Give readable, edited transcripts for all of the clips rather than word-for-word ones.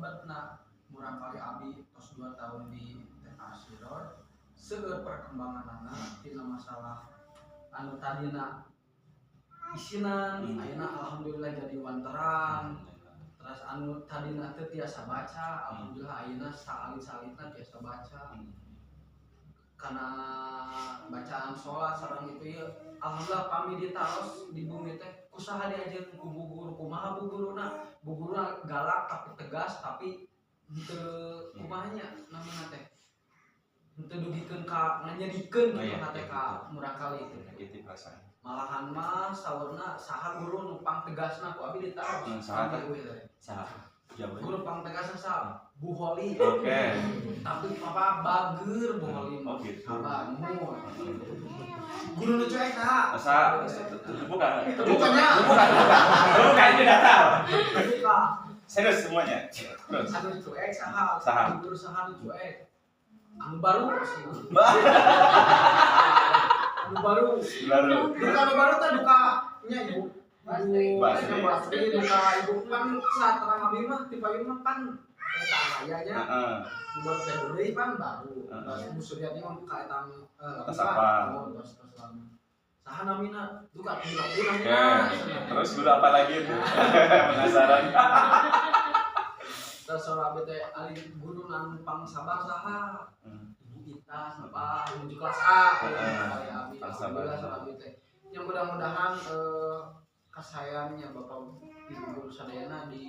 lebetna murang kali abi tos 2 tahun di TKC Road seueur perkembangan anak tina masalah anu tadina isinan ayeuna alhamdulillah jadi wanteran terus anu tadina teu tiasa baca alhamdulillah ayeuna saalit-salitna tiasa baca karena bacaan sholat sareng itu ya alhamdulillah pami ditaros di bumi teh kusaha diajeun ku guru kumaha bu guruna galak tapi tegas tapi henteu kumahanya namanya teh henteu dugikeun ka nganyedikeun gitu teh ka murang kali itu malahan mah saurna saha guru numpang tegasna ku abi ditaros saha guru pang tegasna saha Bu Holi. Oke. Tapi papa bager Bu Holi. Oh gitu. Bangun. Guru nu cuek nah. Asa bukan. Bukannya. Bukan itu datar. Bukan. Serius semuanya. Terus. Anu cuek saha? Saha. Guru saha nu cuek? Anu baru sih. Anu baru. Duka anu baru teh duka nya ibu. Basri duka ibu kan saat terang abi mah tipe ieu mah pan eta ayanya. Buat teh deui pan baru. Musuryati mah ka eta tos apa? Tos lama. Saha namina? Duka namina. Terus guru apa lagi itu? Penasaran. Terus soal teh ali guru numpang sabar saha? Ibu Ita sapa menuju kelas A kali abi. Alhamdulillah soal teh. Yang mudah-mudahan kasayangnya Bapak Ibu guru sadayana di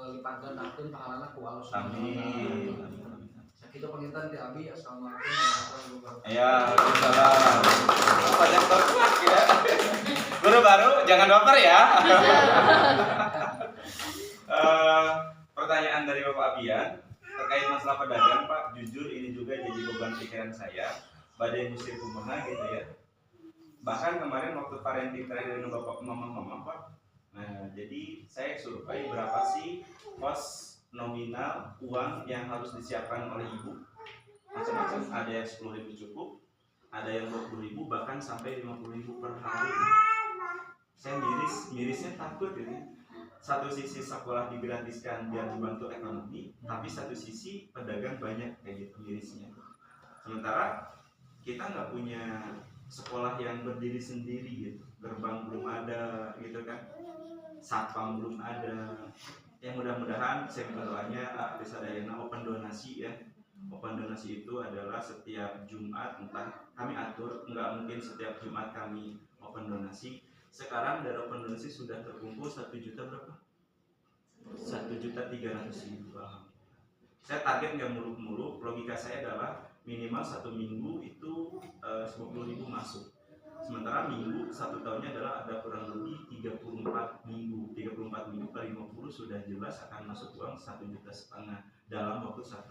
lipat gandakeun pahalana ku Allah Subhanahu wa taala. Sakitu panginten ti abi. Assalamualaikum warahmatullahi wabarakatuh. Ya, waalaikumsalam. Banyak topik ya. Guru baru jangan baper ya. Pertanyaan dari Bapak Abian terkait masalah pedagang Pak, jujur ini juga jadi beban pikiran saya. Badai musim kumaha gitu ya. Bahkan kemarin waktu parenting terakhir dengan Bapak Mama Pak. Nah, jadi saya survei berapa sih kos nominal uang yang harus disiapkan oleh ibu. Macam-macam, ada yang 10.000 cukup, ada yang 20.000 bahkan sampai 50.000 per hari. Saya mirisnya takut ini. Satu sisi sekolah digratiskan biar dibantu ekonomi, tapi satu sisi pedagang banyak kayak gitu mirisnya. Sementara kita nggak punya sekolah yang berdiri sendiri gitu, gerbang belum ada gitu kan, satpam belum ada. Yang mudah-mudahan saya minta doanya bisa dayana open donasi ya. Open donasi itu adalah setiap Jumat, entah kami atur, nggak mungkin setiap Jumat kami open donasi. Sekarang dari open donasi sudah terkumpul 1 juta berapa? 1.300.000. Saya target nggak muluk-muluk. Logika saya adalah minimal 1 minggu itu 50.000 masuk. Sementara minggu 1 tahunnya adalah ada kurang lebih 34 minggu. 34 minggu per 50 sudah jelas akan masuk uang 1,5 juta dalam waktu 1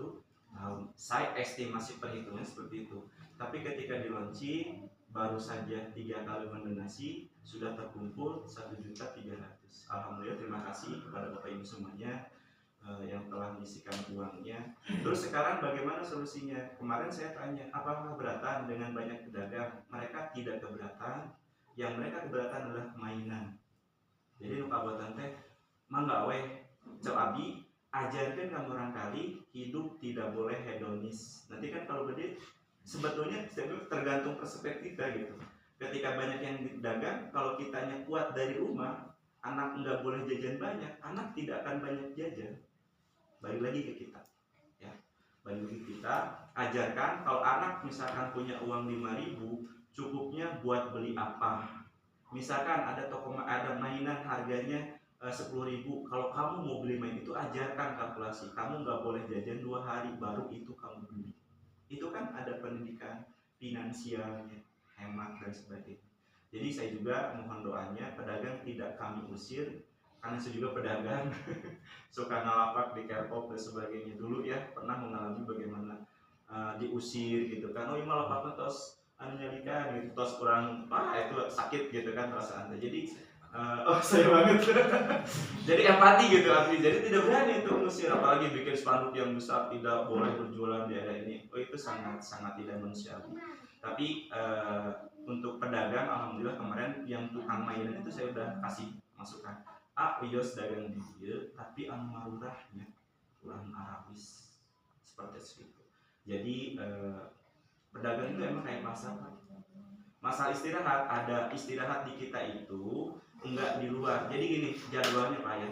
tahun. Saya estimasi perhitungan seperti itu. Tapi ketika di launching baru saja 3 kali mendonasi sudah terkumpul 1.300.000. Alhamdulillah, terima kasih kepada Bapak Ibu semuanya yang telah mengisikan uangnya. Terus sekarang bagaimana solusinya? Kemarin saya tanya, apakah keberatan dengan banyak pedagang? Mereka tidak keberatan. Yang mereka keberatan adalah mainan. Jadi nu kabotan teh mangga we cel abi ajarkan kamu orang kali hidup tidak boleh hedonis. Nanti kan kalau gede sebetulnya tergantung perspektif kita gitu. Ketika banyak yang dagang, kalau kitanya kuat dari rumah, anak nggak boleh jajan banyak, anak tidak akan banyak jajan. Balik lagi ke kita, ya. Balik lagi kita, ajarkan kalau anak misalkan punya uang 5.000, cukupnya buat beli apa? Misalkan ada ada mainan harganya 10.000, kalau kamu mau beli main itu ajarkan kalkulasi. Kamu nggak boleh jajan 2 hari, baru itu kamu beli. Itu kan ada pendidikan finansialnya, hemat dan sebagainya. Jadi saya juga mohon doanya pedagang tidak kami usir, karena saya juga pedagang suka ngalapak di kerpop dan sebagainya. Dulu ya pernah mengalami bagaimana diusir gitu kan, oh ini malapaknya tos anu nyalikan gitu, tos kurang itu sakit gitu kan perasaan. Jadi saya banget jadi empati gitu arti. Jadi tidak berani untuk mengusir, apalagi bikin spanduk yang besar tidak boleh berjualan di area ini. Oh itu sangat tidak manusiawi. Tapi untuk pedagang alhamdulillah kemarin yang tukang mainan itu saya udah kasih masukan. Wios dagang di dia, abdi anu marurahnya kurang Arabis seperti itu. Jadi berdagang itu emang kayak pasar. Masalah istirahat, ada istirahat di kita itu enggak di luar. Jadi gini jadwalnya Pak ya,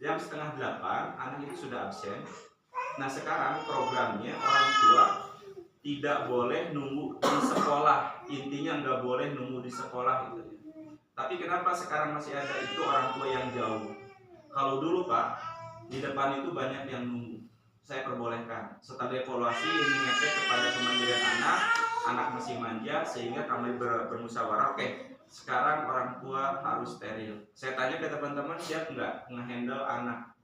jam 7:30 anak itu sudah absen. Nah sekarang programnya orang tua tidak boleh nunggu di sekolah, intinya nggak boleh nunggu di sekolah gitu. Tapi kenapa sekarang masih ada itu orang tua yang jauh? Kalau dulu Pak, di depan itu banyak yang nunggu. Saya perbolehkan. Setelah evaluasi ini ngefek kepada kemandirian anak masih manja sehingga kami bermusyawarah. Oke, sekarang orang tua harus steril. Saya tanya ke teman-teman siap nggak ngehandle anak?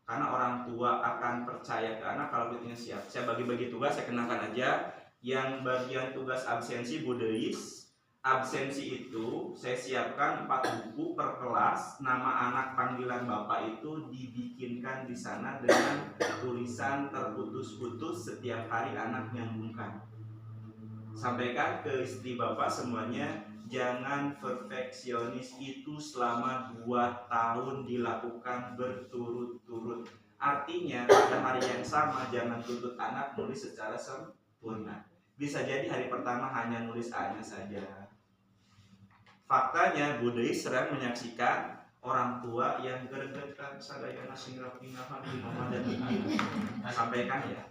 Karena orang tua akan percaya ke anak kalau kitanya siap. Saya bagi-bagi tugas, saya kenakan aja. Yang bagian tugas absensi Budeis, absensi itu saya siapkan 4 buku per kelas. Nama anak panggilan bapak itu dibikinkan di sana dengan tulisan terputus-putus setiap hari anak nyambungkan. Sampaikan ke istri bapak semuanya, jangan perfeksionis itu selama 2 tahun dilakukan berturut-turut. Artinya pada hari yang sama jangan tuntut anak nulis secara sempurna. Bisa jadi hari pertama hanya nulis A-nya saja. Faktanya Budeis sering menyaksikan orang tua yang gergetan sadaya nasi rapinahan di mama dan ibu. Sampaikan ya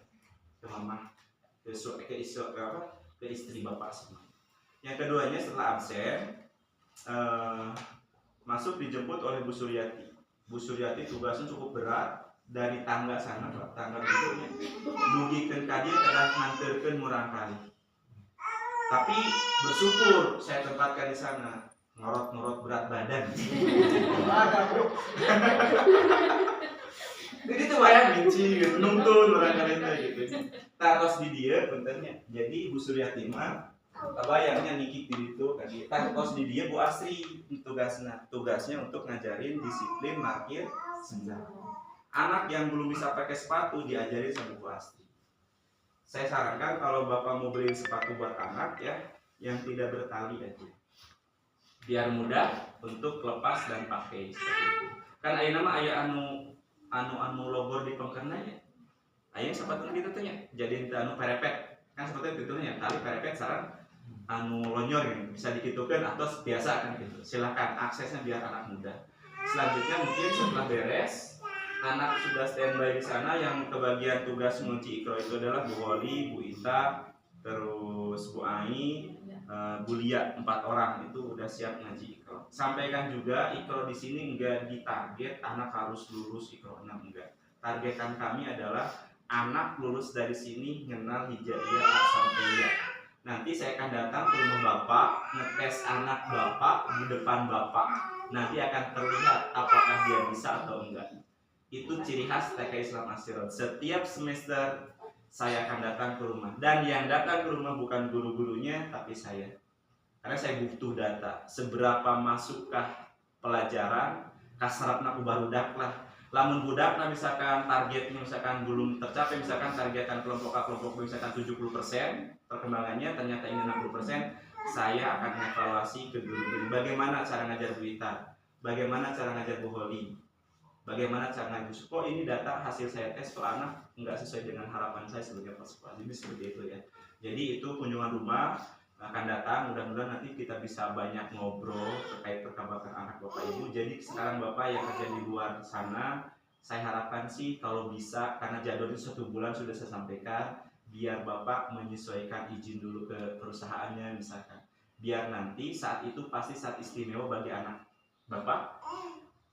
ke mama, ke istri bapak semua. Yang keduanya setelah absen masuk dijemput oleh Bu Suryati. Bu Suryati tugasnya cukup berat dari tangga sana Pak, tangga berikutnya dugikeun ka dieu kedah nganterkeun murang kali. Tapi bersyukur saya tempatkan di sana, ngorot-ngorot berat badan. Jadi tuh bayang benci gitu, nuntun orang kali gitu. Taros di dia bentarnya. Jadi Bu Suryati mah bayangnya nikik di itu tadi. Taros di dia Bu Asri tugasnya untuk ngajarin disiplin parkir senja. Anak yang belum bisa pakai sepatu diajarin sama Bu Asri. Saya sarankan kalau Bapak mau beli sepatu buat anak ya, yang tidak bertali aja. Biar mudah untuk lepas dan pakai seperti itu. Kan aya nama aya anu logor di pengkenanya. Aya sepatu gitu teh nya. Jadi anu perepet. Kan seperti itu nya, tali perepet sareng anu lonyor gitu. Bisa dikitukeun atau biasa kan gitu. Silakan aksesnya biar anak muda. Selanjutnya mungkin setelah beres anak sudah standby di sana, yang kebagian tugas mengunci ikro itu adalah Bu Woli, Bu Ita, terus Bu Ai, Bu Lia, 4 orang itu udah siap ngaji ikro. Sampaikan juga ikro di sini enggak ditarget anak harus lulus ikro 6, enggak. Targetan kami adalah anak lulus dari sini kenal hijaiyah A sampai ya. Nanti saya akan datang ke rumah bapak, ngetes anak bapak di depan bapak. Nanti akan terlihat apakah dia bisa atau enggak. Itu ciri khas TK Islam Asirot. Setiap semester saya akan datang ke rumah, dan yang datang ke rumah bukan guru-gurunya tapi saya, karena saya butuh data seberapa masukkah pelajaran kasarapna ku barudak lah. Lamun budakna misalkan targetnya misalkan belum tercapai, misalkan targetan kelompok A kelompok B misalkan 70% perkembangannya, ternyata ini 60%, saya akan evaluasi ke guru-guru. Bagaimana cara ngajar Bu Ita, bagaimana cara ngajar Bu Holi, bagaimana cara ngajar. Kok ini data hasil saya tes kok anak nggak sesuai dengan harapan saya sebagai peserta. Jadi seperti itu ya. Jadi itu kunjungan rumah akan datang, mudah-mudahan nanti kita bisa banyak ngobrol terkait perkembangan anak bapak ibu. Jadi sekarang bapak yang kerja di luar sana, saya harapkan sih kalau bisa, karena jadwal itu 1 bulan sudah saya sampaikan, biar bapak menyesuaikan izin dulu ke perusahaannya misalkan, biar nanti saat itu pasti saat istimewa bagi anak bapak.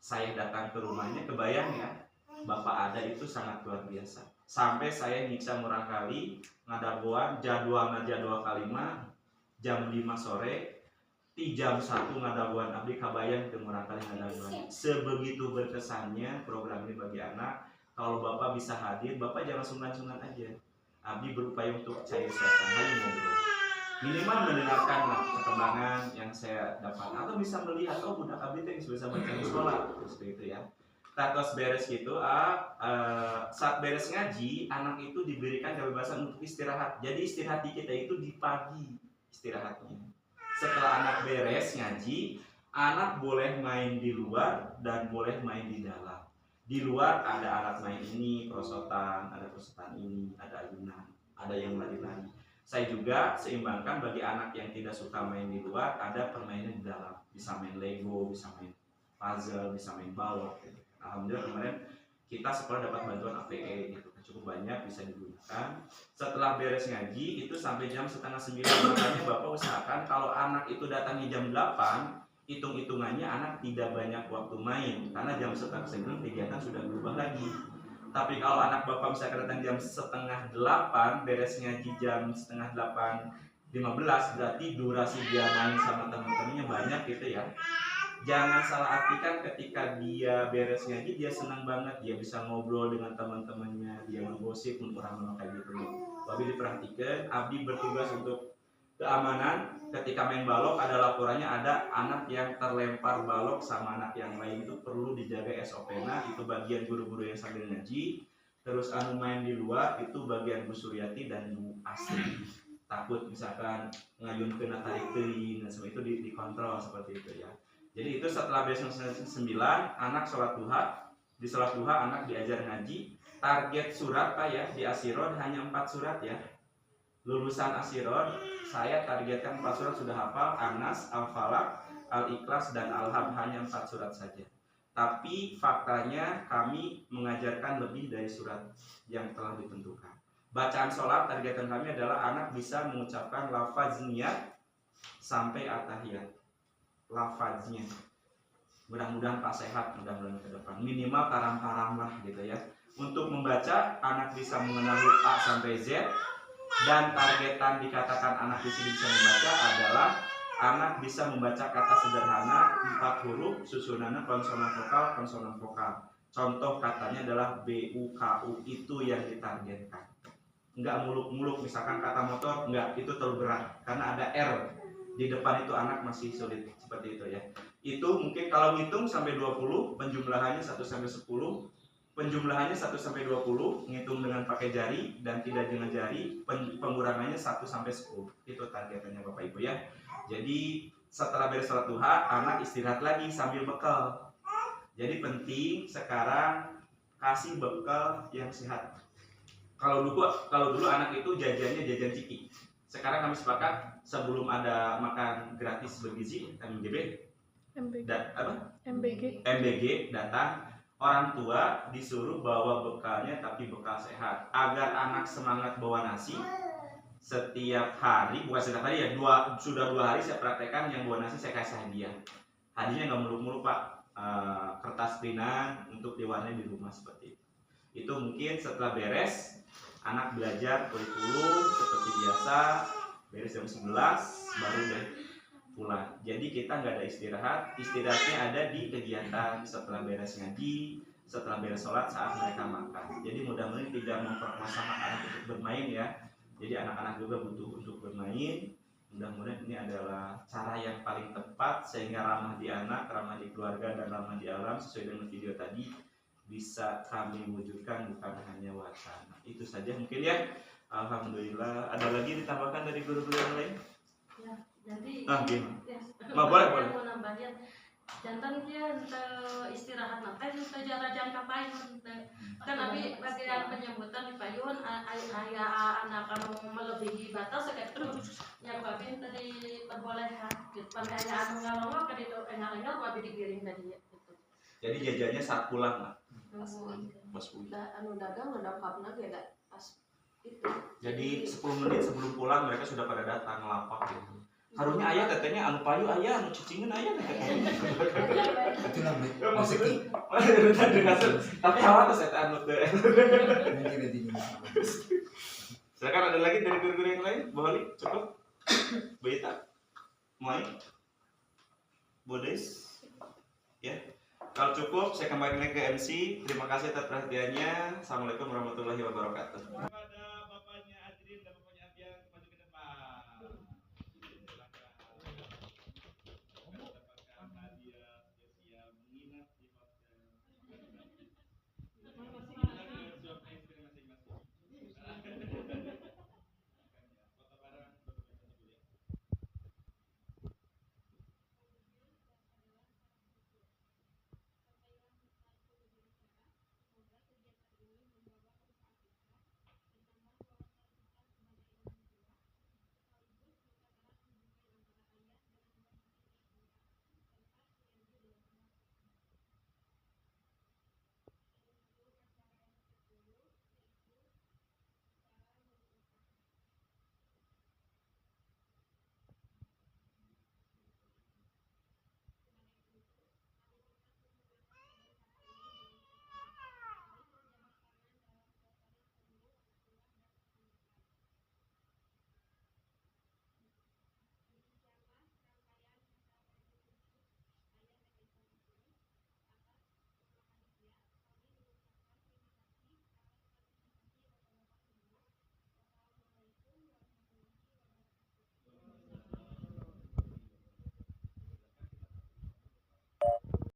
Saya datang ke rumahnya, kebayang ya, bapak ada itu sangat luar biasa. Sampai saya nyiksa murang kali ngadaguan jadwal kalima jam 5 sore, ti jam 1 ngadaguan abdi kabayang ke murang kali ngadaguan. Sebegitu berkesannya program ini bagi anak. Kalau bapak bisa hadir, bapak jangan sungkan-sungkan aja. Abdi berupaya untuk cair suasana, ngobrol. Minimal mendengarkan perkembangan yang saya dapat, atau bisa melihat oh budak abdi teh bisa baca di sekolah seperti itu ya. Tatos beres gitu, saat beres ngaji anak itu diberikan kebebasan untuk istirahat. Jadi istirahat di kita itu di pagi istirahatnya. Setelah anak beres ngaji, anak boleh main di luar dan boleh main di dalam. Di luar ada alat main ini, perosotan, ada perosotan ini, ada ayunan, ada yang lari-lari. Saya juga seimbangkan bagi anak yang tidak suka main di luar, ada permainan di dalam. Bisa main Lego, bisa main puzzle, bisa main balok gitu. Alhamdulillah kemarin kita sekolah dapat bantuan APE gitu, cukup banyak bisa digunakan. Setelah beres ngaji itu sampai jam setengah 9, makanya Bapak usahakan kalau anak itu datangnya jam 8, hitung-hitungannya anak tidak banyak waktu main karena jam setengah 9 kegiatan sudah berubah lagi. Tapi kalau anak Bapak misalkan datang jam setengah 8, beres ngaji jam setengah 8:15, berarti durasi dia main sama teman-temannya banyak gitu ya. Jangan salah artikan ketika dia beres ngaji dia senang banget, dia bisa ngobrol dengan teman-temannya, dia menggosip, orang kayak gitu. Tapi diperhatikan, Abdi bertugas untuk keamanan. Ketika main balok ada laporannya ada anak yang terlempar balok sama anak yang lain, itu perlu dijaga SOP-nya. Itu bagian guru-guru yang sambil ngaji. Terus anu main di luar itu bagian Bu Suryati dan Bu Asri. Takut misalkan ngayun kena tarik teuing, nah semua itu dikontrol seperti itu ya. Jadi itu setelah beres 9, anak sholat duha. Di sholat duha anak diajar ngaji. Target surat Pak ya di Asirod hanya 4 surat ya. Lulusan Asirod saya targetkan 4 surat sudah hafal, Anas, Al-Falaq, Al-Ikhlas, dan Al-Hab, hanya 4 surat saja. Tapi faktanya kami mengajarkan lebih dari surat yang telah ditentukan. Bacaan sholat targetan kami adalah anak bisa mengucapkan lafaz niat sampai at-tahiyat. Lafaznya. Mudah-mudahan Pak sehat, mudah-mudahan ke depan. Minimal taram-taram lah gitu ya. Untuk membaca anak bisa mengenal huruf A sampai Z. Dan targetan dikatakan anak di sini bisa membaca adalah anak bisa membaca kata sederhana 4 huruf susunannya konsonan vokal. Contoh katanya adalah BUKU, itu yang ditargetkan. Enggak muluk-muluk, misalkan kata motor, enggak, itu terlalu berat karena ada R di depan, itu anak masih sulit seperti itu ya. Itu mungkin kalau ngitung sampai 20, penjumlahannya 1 sampai 10. Penjumlahannya 1 sampai 20, ngitung dengan pakai jari dan tidak dengan jari, pengurangannya 1 sampai 10. Itu targetannya Bapak Ibu ya. Jadi setelah beres sholat duha, anak istirahat lagi sambil bekal. Jadi penting sekarang kasih bekal yang sehat. Kalau dulu anak itu jajannya jajan ciki. Sekarang kami sepakat sebelum ada makan gratis bergizi MBG datang. Orang tua disuruh bawa bekalnya, tapi bekal sehat agar anak semangat bawa nasi setiap hari. Bukan setiap hari ya, sudah 2 hari saya praktekkan yang bawa nasi saya kasih hadiah. Hadiahnya nggak muluk-muluk Pak, kertas printan untuk diwarnai di rumah seperti itu. Itu mungkin setelah beres anak belajar kurikulum seperti biasa, beres jam 11 baru deh pulang. Jadi kita nggak ada istirahat, istirahatnya ada di kegiatan setelah beres ngaji, setelah beres sholat, saat mereka makan. Jadi mudah-mudahan tidak memperkosa anak untuk bermain ya. Jadi anak-anak juga butuh untuk bermain. Mudah-mudahan ini adalah cara yang paling tepat sehingga ramah di anak, ramah di keluarga, dan ramah di alam sesuai dengan video tadi bisa kami wujudkan, bukan hanya wacana. Itu saja mungkin ya. Alhamdulillah. Ada lagi ditambahkan dari guru-guru yang lain? Ya, jadi boleh. Mau nambahin jantan dia istirahat nanti untuk jalan kapain kan abi bagian penyambutan di payun ayah anak anu melebihi batas kayak terus yang babin tadi perbolehan gitu pandai anu ngalongok ke itu engal-engal babi digiring tadi gitu. Jadi jajannya saat pulang lah. Pas anu dagang ngedapapna ge da pas itu. Jadi 10 menit sebelum pulang mereka sudah pada datang lapak gitu. Karunya ayah tetenya anu payu ayah anu cicingan ayah tetenya. Itu namanya rezeki. Tapi hawa tuh saya anu teh. Mungkin nanti. Silakan ada lagi dari guru-guru yang lain? Bu Holi, cukup? Bu Ita? Mai? Bodes? Ya. Kalau cukup saya kembali lagi ke MC. Terima kasih atas perhatiannya. Assalamualaikum warahmatullahi wabarakatuh.